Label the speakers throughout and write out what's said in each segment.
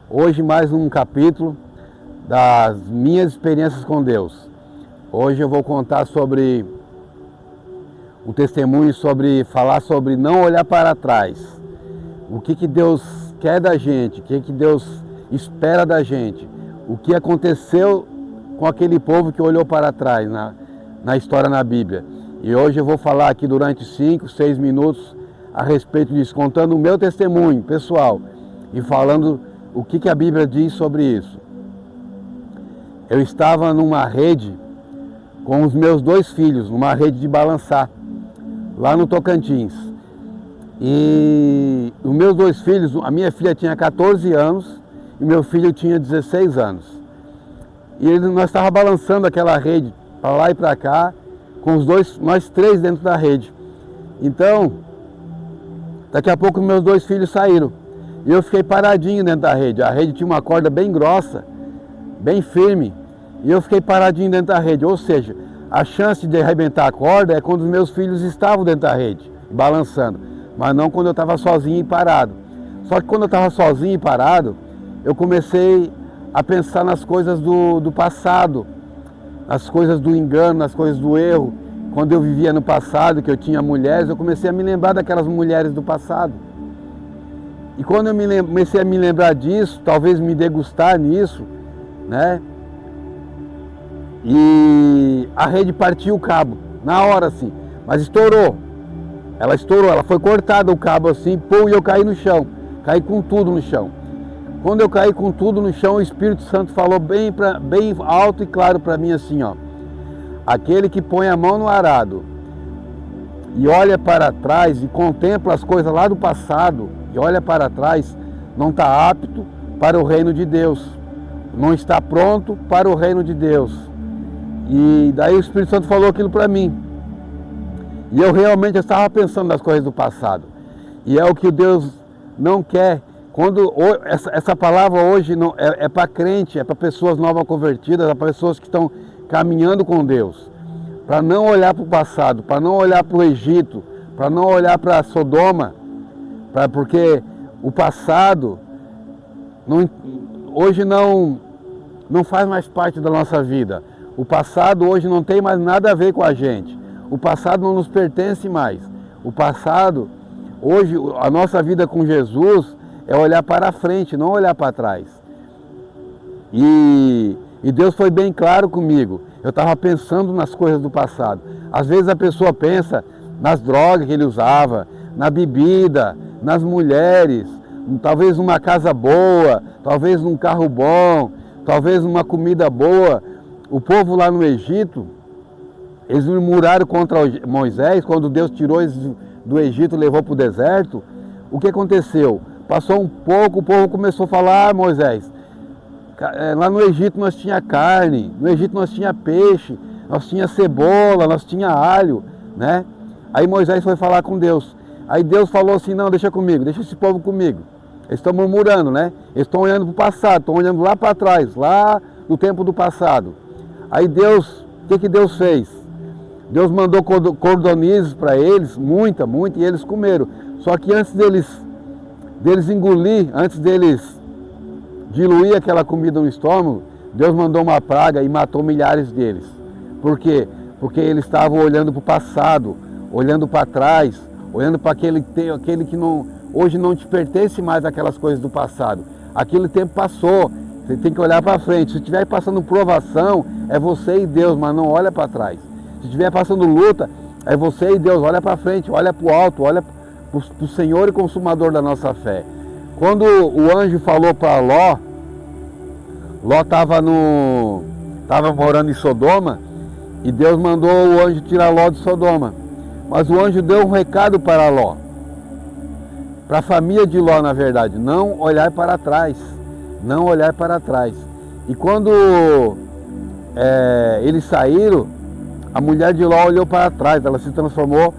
Speaker 1: Hoje mais um capítulo das minhas experiências com Deus. Hoje eu vou contar sobre um testemunho, falar sobre não olhar para trás. O que Deus quer da gente, o que Deus espera da gente. O que aconteceu com aquele povo que olhou para trás na história na Bíblia. E hoje eu vou falar aqui durante 5, 6 minutos a respeito disso, contando o meu testemunho pessoal e falando o que a Bíblia diz sobre isso. Eu estava numa rede com os meus 2 filhos, numa rede de balançar, lá no Tocantins. E os meus 2 filhos, a minha filha tinha 14 anos e meu filho tinha 16 anos. E nós estávamos balançando aquela rede para lá e para cá, com nós 3 dentro da rede. Então, daqui a pouco meus 2 filhos saíram. E eu fiquei paradinho dentro da rede. A rede tinha uma corda bem grossa, bem firme. E eu fiquei paradinho dentro da rede. Ou seja, a chance de arrebentar a corda é quando os meus filhos estavam dentro da rede, balançando. Mas não quando eu estava sozinho e parado. Só que quando eu estava sozinho e parado, eu comecei a pensar nas coisas do passado, nas coisas do engano, nas coisas do erro. Quando eu vivia no passado, que eu tinha mulheres, eu comecei a me lembrar daquelas mulheres do passado. E quando eu comecei a me lembrar disso, talvez me degustar nisso, né? E a rede partiu o cabo, na hora assim, mas estourou. Ela estourou, ela foi cortada o cabo assim, pum, e eu caí no chão. Caí com tudo no chão. Quando eu caí com tudo no chão, o Espírito Santo falou bem alto e claro para mim assim, ó. Aquele que põe a mão no arado e olha para trás e contempla as coisas lá do passado e olha para trás, não está apto para o reino de Deus. Não está pronto para o reino de Deus. E daí o Espírito Santo falou aquilo para mim. E eu realmente estava pensando nas coisas do passado. E é o que Deus não quer. Essa palavra hoje não, é para crente, é para pessoas novas convertidas, é para pessoas que estão caminhando com Deus. Para não olhar para o passado, para não olhar para o Egito, para não olhar para Sodoma, porque o passado hoje não faz mais parte da nossa vida. O passado hoje não tem mais nada a ver com a gente. O passado não nos pertence mais. O passado, hoje, a nossa vida com Jesus é olhar para frente, não olhar para trás. E Deus foi bem claro comigo. Eu estava pensando nas coisas do passado. Às vezes a pessoa pensa nas drogas que ele usava, na bebida, nas mulheres, talvez numa casa boa, talvez num carro bom, talvez numa comida boa. O povo lá no Egito, eles murmuraram contra Moisés, quando Deus tirou eles do Egito e levou para o deserto. O que aconteceu? Passou um pouco, o povo começou a falar, Moisés, lá no Egito nós tinha carne, no Egito nós tinha peixe, nós tinha cebola, nós tinha alho, né? Aí Moisés foi falar com Deus. Aí Deus falou assim, não, deixa comigo, deixa esse povo comigo. Eles estão murmurando, né? Eles estão olhando para o passado, estão olhando lá para trás, lá no tempo do passado. Aí Deus, o que Deus fez? Deus mandou cordonizes para eles, muita, e eles comeram. Só que antes deles engolir, antes deles diluir aquela comida no estômago, Deus mandou uma praga e matou milhares deles. Por quê? Porque eles estavam olhando para o passado, olhando para trás, olhando para aquele que hoje não te pertence mais aquelas coisas do passado. Aquele tempo passou, você tem que olhar para frente. Se estiver passando provação, é você e Deus, mas não olha para trás. Se estiver passando luta, é você e Deus, olha para frente, olha para o alto, olha para o Senhor e Consumador da nossa fé. Quando o anjo falou para Ló estava morando em Sodoma, e Deus mandou o anjo tirar Ló de Sodoma. Mas o anjo deu um recado para Ló, para a família de Ló, na verdade, não olhar para trás, não olhar para trás. E quando eles saíram, a mulher de Ló olhou para trás, ela se transformou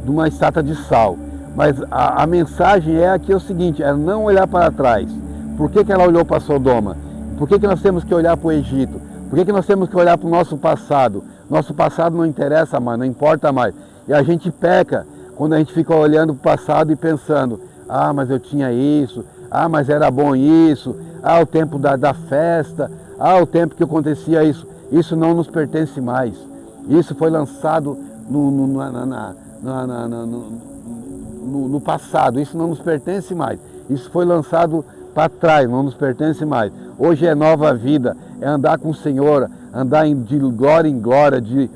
Speaker 1: numa estátua de sal. Mas a mensagem é aqui o seguinte, é não olhar para trás. Por que ela olhou para Sodoma? Por que nós temos que olhar para o Egito? Por que nós temos que olhar para o nosso passado? Nosso passado não interessa mais, não importa mais. E a gente peca quando a gente fica olhando para o passado e pensando, ah, mas eu tinha isso, Ah, mas era bom isso. Ah, o tempo da festa. Ah, o tempo que acontecia isso. Isso não nos pertence mais. Isso foi lançado no passado. Isso não nos pertence mais. Isso foi lançado para trás, não nos pertence mais. Hoje é nova vida, é andar com o Senhor, andar de glória em glória, de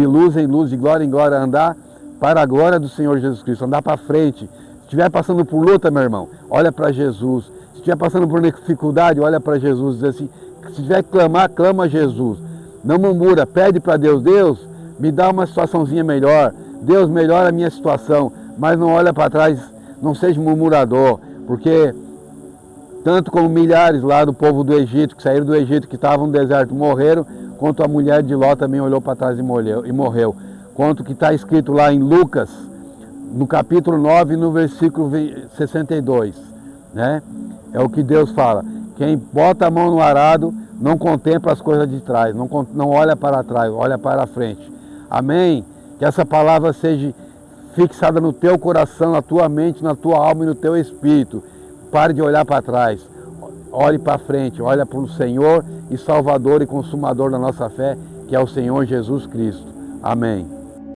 Speaker 1: luz em luz, de glória em glória, andar para a glória do Senhor Jesus Cristo, andar para frente. Se estiver passando por luta, meu irmão, olha para Jesus. Se estiver passando por dificuldade, olha para Jesus. Diz assim, se tiver que clamar, clama a Jesus. Não murmura, pede para Deus, Deus, me dá uma situaçãozinha melhor. Deus, melhora a minha situação. Mas não olha para trás, não seja murmurador, porque tanto como milhares lá do povo do Egito, que saíram do Egito, que estavam no deserto, morreram, quanto a mulher de Ló também olhou para trás e morreu. Quanto que está escrito lá em Lucas, no capítulo 9, no versículo 62, né? É o que Deus fala. Quem bota a mão no arado não contempla as coisas de trás, não olha para trás, olha para a frente. Amém? Que essa palavra seja fixada no teu coração, na tua mente, na tua alma e no teu espírito. Pare de olhar para trás, olhe para frente, olha para o Senhor e Salvador e Consumador da nossa fé, que é o Senhor Jesus Cristo. Amém.